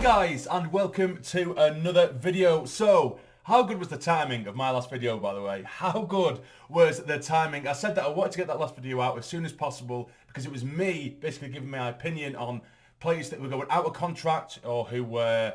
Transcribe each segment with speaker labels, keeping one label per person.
Speaker 1: guys, and welcome to another video. So, how good was the timing of my last video, by the way? How good was the timing? I said that I wanted to get that last video out as soon as possible because it was me basically giving my opinion on players that were going out of contract or who were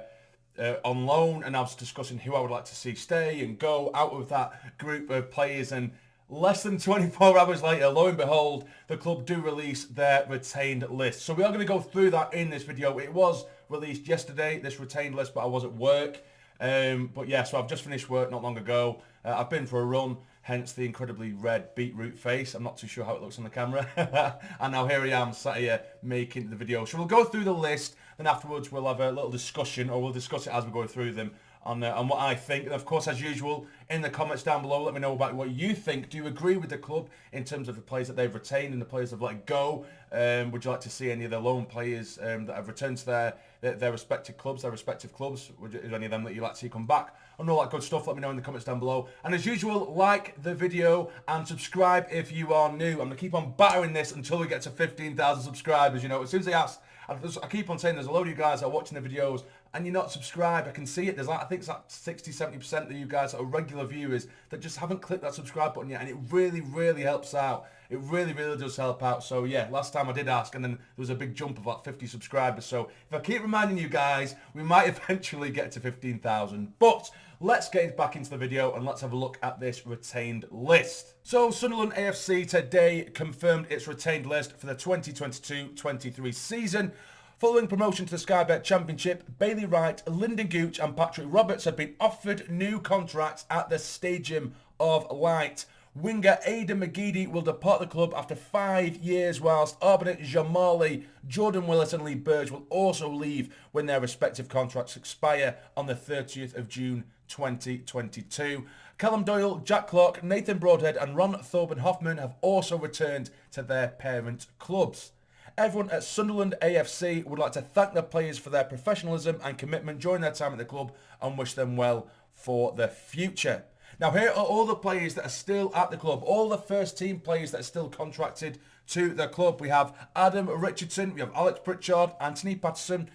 Speaker 1: on loan, and I was discussing who I would like to see stay and go out of that group of players. And less than 24 hours later, lo and behold, the club do release their retained list. So we are going to go through that in this video. It was released yesterday, this retained list, but I was at work. But yeah, so I've just finished work not long ago. I've been for a run, hence the incredibly red beetroot face. I'm not too sure how it looks on the camera. And now here I am, sat here making the video. So we'll go through the list, then afterwards we'll have a little discussion, or we'll discuss it as we go through them on what I think. And of course, as usual, in the comments down below, let me know about what you think. Do you agree with the club in terms of the players that they've retained and the players they've let go? Would you like to see any of the loan players that have returned to their respective clubs, Is there any of them that you'd like to see come back? And all that good stuff, let me know in the comments down below. And as usual, like the video and subscribe if you are new. I'm going to keep on battering this until we get to 15,000 subscribers. You know, as soon as they ask, I keep on saying there's a load of you guys that are watching the videos and you're not subscribed. I can see it. There's like, I think it's like 60-70% of you guys that are regular viewers that just haven't clicked that subscribe button yet, and it really, really helps out. It really, really does help out. So yeah, last time I did ask, and then there was a big jump of like 50 subscribers. So if I keep reminding you guys, we might eventually get to 15,000. But let's get back into the video and let's have a look at this retained list. So Sunderland AFC today confirmed its retained list for the 2022-23 season. Following promotion to the Sky Bet Championship, Bailey Wright, Lyndon Gooch and Patrick Roberts have been offered new contracts at the Stadium of Light. Winger Haydn McGeady will depart the club after 5 years, whilst Arbonnet Jamali, Jordan Willis and Lee Burge will also leave when their respective contracts expire on the 30th of June 2022. Callum Doyle, Jack Clark, Nathan Broadhead and Ron Thorben Hoffman have also returned to their parent clubs. Everyone at Sunderland AFC would like to thank their players for their professionalism and commitment during their time at the club and wish them well for the future. Now here are all the players that are still at the club, all the first team players that are still contracted to the club. We have Adam Richardson, we have Alex Pritchard, Anthony Patterson,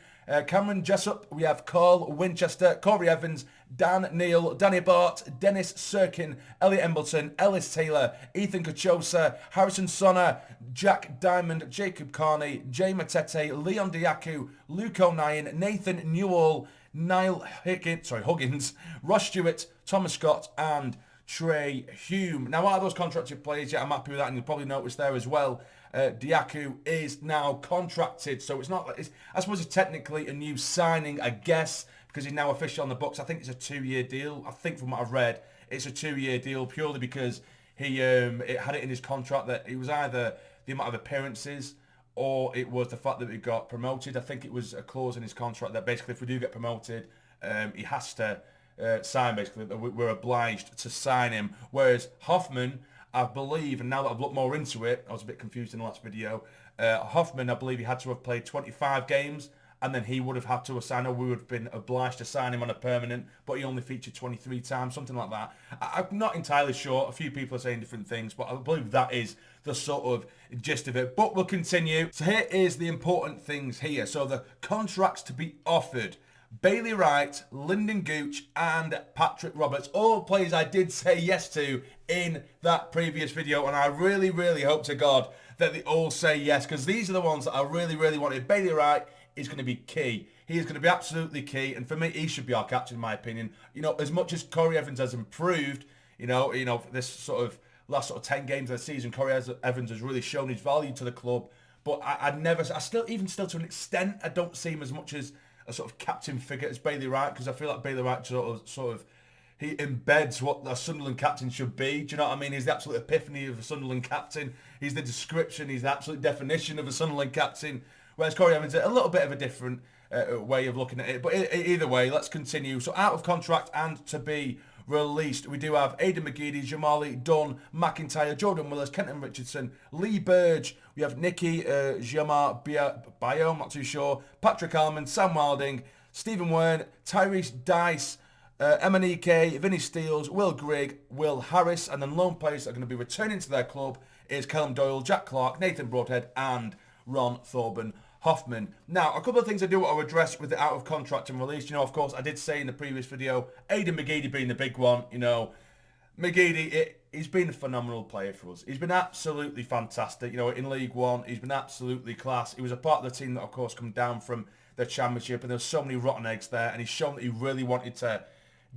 Speaker 1: Cameron Jessup, we have Carl Winchester, Corey Evans, Dan Neal, Danny Bart, Dennis Sirkin, Elliot Embleton, Ellis Taylor, Ethan Kachosa, Harrison Sonner, Jack Diamond, Jacob Carney, Jay Matete, Leon Diaku, Luke O'Nien, Nathan Newell, Niall Huggins, Ross Stewart, Thomas Scott and Trey Hume. Now out of those contracted players, yeah, I'm happy with that, and you'll probably notice there as well, Diaku is now contracted, so it's not, I suppose it's technically a new signing, I guess, because he's now official on the books. I think it's a 2-year deal. I think from what I've read, it's a 2-year deal purely because he it had it in his contract that it was either the amount of appearances or it was the fact that we got promoted. I think it was a clause in his contract that basically if we do get promoted, he has to sign, basically, that we're obliged to sign him. Whereas Hoffman, I believe, and now that I've looked more into it, I was a bit confused in the last video, Hoffman, I believe he had to have played 25 games, and then he would have had to sign, or we would have been obliged to sign him on a permanent, but he only featured 23 times, something like that. I'm not entirely sure. A few people are saying different things, but I believe that is the sort of gist of it. But we'll continue. So here is the important things here. So the contracts to be offered: Bailey Wright, Lyndon Gooch and Patrick Roberts. All players I did say yes to in that previous video, and I really, really hope to God that they all say yes, because these are the ones that I really, really wanted. Bailey Wright is going to be key. He is going to be absolutely key, and for me, he should be our captain, in my opinion. You know, as much as Corey Evans has improved, you know, this sort of last sort of 10 games of the season, Corey Evans has really shown his value to the club. But I still to an extent, I don't see him as much as a sort of captain figure as Bailey Wright, because I feel like Bailey Wright sort of he embeds what a Sunderland captain should be. Do you know what I mean? He's the absolute epiphany of a Sunderland captain. He's the description. He's the absolute definition of a Sunderland captain. Whereas Corey Evans is a little bit of a different way of looking at it. But either way, let's continue. So out of contract and to be released, we do have Haydn McGeady, Jamali, Dunn, McIntyre, Jordan Willis, Kenton Richardson, Lee Burge. We have Nicky Jamar Bio, I'm not too sure, Patrick Almond, Sam Wilding, Stephen Wern, Tyrese Dice, Emanike, Vinny Steels, Will Grigg, Will Harris, and then loan players that are going to be returning to their club is Callum Doyle, Jack Clark, Nathan Broadhead and Ron Thorben Hoffman. Now, a couple of things I do want to address with the out of contract and release. Of course, I did say in the previous video, Haydn McGeady being the big one. McGeady, he's been a phenomenal player for us. He's been absolutely fantastic. In League One, he's been absolutely class. He was a part of the team that, of course, come down from the Championship, and there's so many rotten eggs there, and he's shown that he really wanted to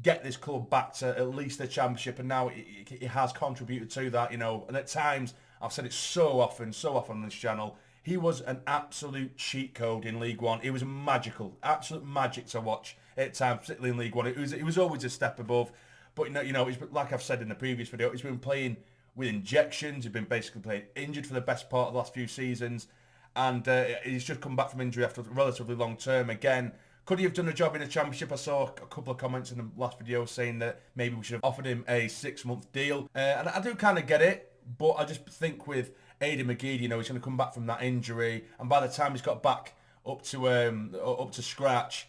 Speaker 1: get this club back to at least the Championship, and now he has contributed to that, and at times, I've said it so often on this channel, he was an absolute cheat code in League One. He was magical, absolute magic to watch at times, particularly in League One. He was always a step above. But he's been, like I've said in the previous video, he's been playing with injections. He's been basically playing injured for the best part of the last few seasons, and he's just come back from injury after a relatively long term. Again, could he have done a job in the Championship? I saw a couple of comments in the last video saying that maybe we should have offered him a 6-month deal, and I do kind of get it. But I just think with Haydn McGeady, he's going to come back from that injury, and by the time he's got back up to scratch,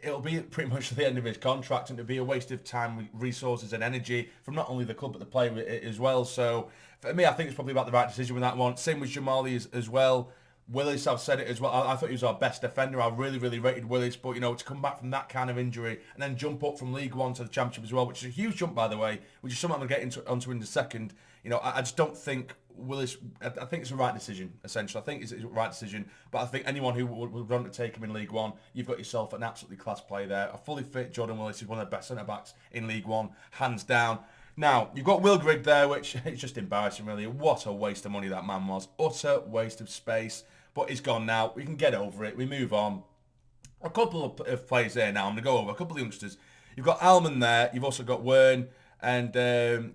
Speaker 1: it'll be pretty much the end of his contract, and it'll be a waste of time, resources and energy from not only the club but the player as well. So for me, I think it's probably about the right decision with that one. Same with Jamali as well. Willis, I've said it as well. I thought he was our best defender. I really, really rated Willis. But, to come back from that kind of injury and then jump up from League One to the Championship as well, which is a huge jump, by the way, which is something I'm going to get onto in a second. I just don't think Willis... I think it's the right decision, essentially. I think it's the right decision. But I think anyone who would want to take him in League One, you've got yourself an absolutely class player there. A fully fit Jordan Willis is one of the best centre-backs in League One, hands down. Now, you've got Will Grigg there, which is just embarrassing, really. What a waste of money that man was. Utter waste of space. But he's gone now. We can get over it. We move on. A couple of players there now. I'm going to go over a couple of youngsters. You've got Alman there. You've also got Wern and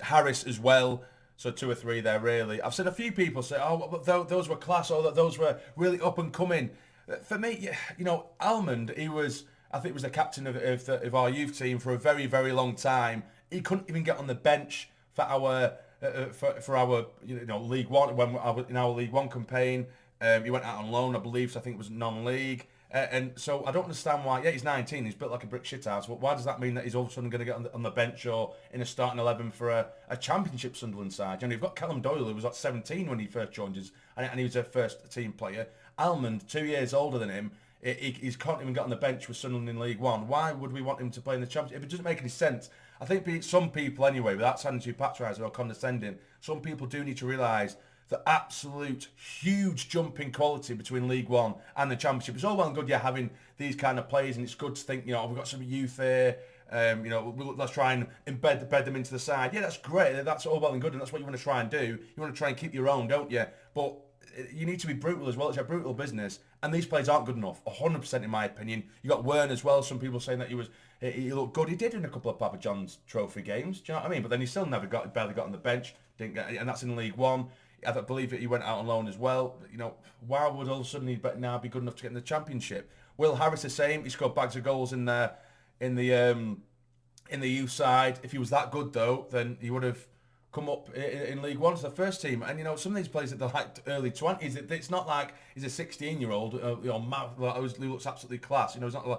Speaker 1: Harris as well. So 2 or 3 there, really. I've seen a few people say, those were class, or that those were really up and coming. For me, Almond, I think he was the captain of our youth team for a very, very long time. He couldn't even get on the bench for our League One, in our League One campaign. He went out on loan, I believe, so I think it was non-league. And so I don't understand why. Yeah, he's 19. He's built like a brick shithouse. But why does that mean that he's all of a sudden going to get on the bench or in a starting 11 for a Championship Sunderland side? You've got Callum Doyle, who was like 17 when he first joined us, and he was a first team player. Almond, 2 years older than him, he's can't even get on the bench with Sunderland in League One. Why would we want him to play in the Championship? If it doesn't make any sense. I think some people, anyway, without sounding too patronising or condescending, some people do need to realise the absolute huge jump in quality between League One and the Championship. It's all well and good, having these kind of players, and it's good to think, we've got some youth here, let's try and embed them into the side. Yeah, that's great. That's all well and good, and that's what you want to try and do. You want to try and keep your own, don't you? But you need to be brutal as well. It's a brutal business, and these players aren't good enough, 100% in my opinion. You got Wern as well. Some people saying that he looked good. He did in a couple of Papa John's Trophy games. Do you know what I mean? But then he still barely got on the bench. Didn't get, and that's in League One. I believe that he went out on loan as well. Why would all of a sudden he now be good enough to get in the Championship? Will Harris the same. He scored bags of goals in the youth side. If he was that good though, then he would have come up in League One to the first team. And some of these players that they're like early 20s. It's not like he's a 16-year-old. Who looks absolutely class. He's not like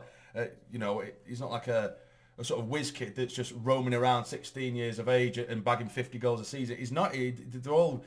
Speaker 1: he's not like a sort of whiz kid that's just roaming around 16 years of age and bagging 50 goals a season. He's not. They're all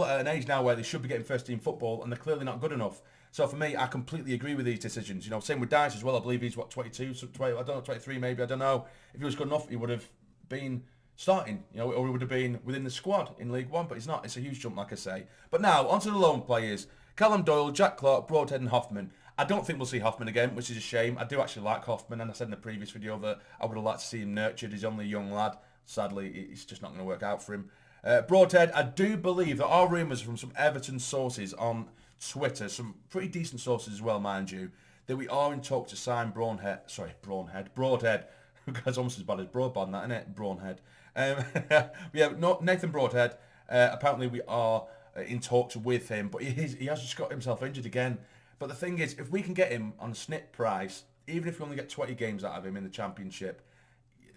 Speaker 1: at an age now where they should be getting first team football, and they're clearly not good enough. So for me, I completely agree with these decisions. Same with Dice as well. I believe he's 22, 20, I don't know, 23 maybe. I don't know. If he was good enough, he would have been starting, or he would have been within the squad in League One. But he's not. It's a huge jump, like I say. But now onto the loan players: Callum Doyle, Jack Clark, Broadhead, and Hoffman. I don't think we'll see Hoffman again, which is a shame. I do actually like Hoffman, and I said in the previous video that I would have liked to see him nurtured. He's only a young lad. Sadly, it's just not going to work out for him. Broadhead, I do believe there are rumours from some Everton sources on Twitter, some pretty decent sources as well, mind you, that we are in talk to sign Broadhead. That's almost as bad as Broadband, that, isn't it? Broadhead. We have Nathan Broadhead. Apparently we are in talks with him, but he has just got himself injured again. But the thing is, if we can get him on a snip price, even if we only get 20 games out of him in the Championship,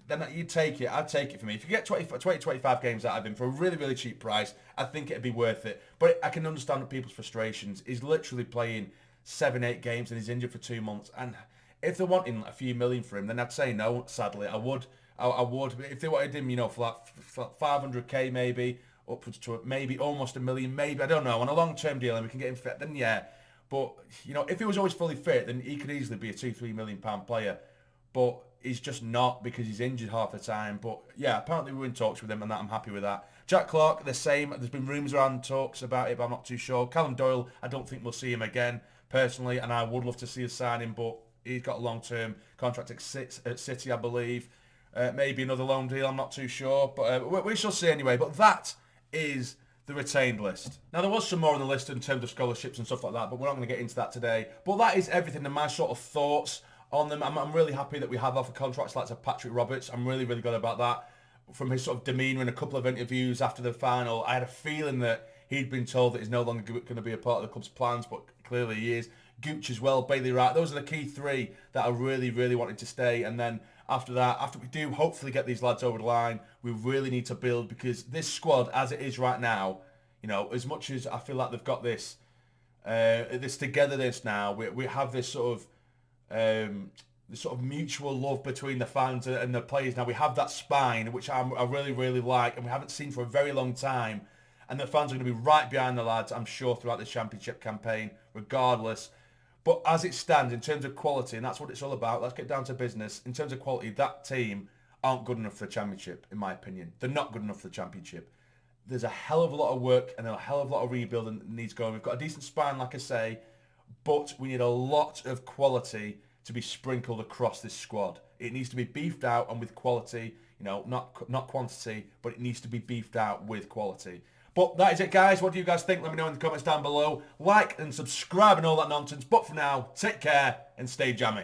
Speaker 1: then you'd take it. I'd take it for me. If you get 25 games out of him for a really, really cheap price, I think it'd be worth it. But I can understand people's frustrations. He's literally playing 7-8 games and he's injured for 2 months. And if they're wanting a few million for him, then I'd say no, sadly. I would. If they wanted him, for like 500k maybe, upwards to maybe almost $1 million, maybe, I don't know, on a long-term deal and we can get him fit, then yeah. But, you know, if he was always fully fit, then he could easily be a £2-3 million player. But he's just not because he's injured half the time. But, yeah, apparently we're in talks with him and that I'm happy with that. Jack Clark, the same. There's been rumours around talks about it, but I'm not too sure. Callum Doyle, I don't think we'll see him again, personally, and I would love to see us sign him, but he's got a long-term contract at City, I believe. Maybe another loan deal, I'm not too sure. But we shall see anyway. But that is the retained list. Now, there was some more on the list in terms of scholarships and stuff like that, but we're not going to get into that today. But that is everything and my sort of thoughts on them. I'm really happy that we have offered contracts like to Patrick Roberts. I'm really, really glad about that. From his sort of demeanour in a couple of interviews after the final, I had a feeling that he'd been told that he's no longer going to be a part of the club's plans, but clearly he is. Gooch as well, Bailey Wright. Those are the key three that I really, really wanted to stay. And then after that, after we do hopefully get these lads over the line, we really need to build, because this squad, as it is right now, you know, as much as I feel like they've got this togetherness now, we have this sort of mutual love between the fans and the players. Now we have that spine, which I really, really like, and we haven't seen for a very long time. And the fans are going to be right behind the lads, I'm sure, throughout the championship campaign, regardless. But as it stands, in terms of quality, and that's what it's all about, let's get down to business. In terms of quality, that team aren't good enough for the championship, in my opinion. They're not good enough for the championship. There's a hell of a lot of work and a hell of a lot of rebuilding that needs going. We've got a decent spine, like I say, but we need a lot of quality to be sprinkled across this squad. It needs to be beefed out and with quality, you know, not quantity, but it needs to be beefed out with quality. But that is it, guys. What do you guys think? Let me know in the comments down below. Like and subscribe and all that nonsense. But for now, take care and stay jammy.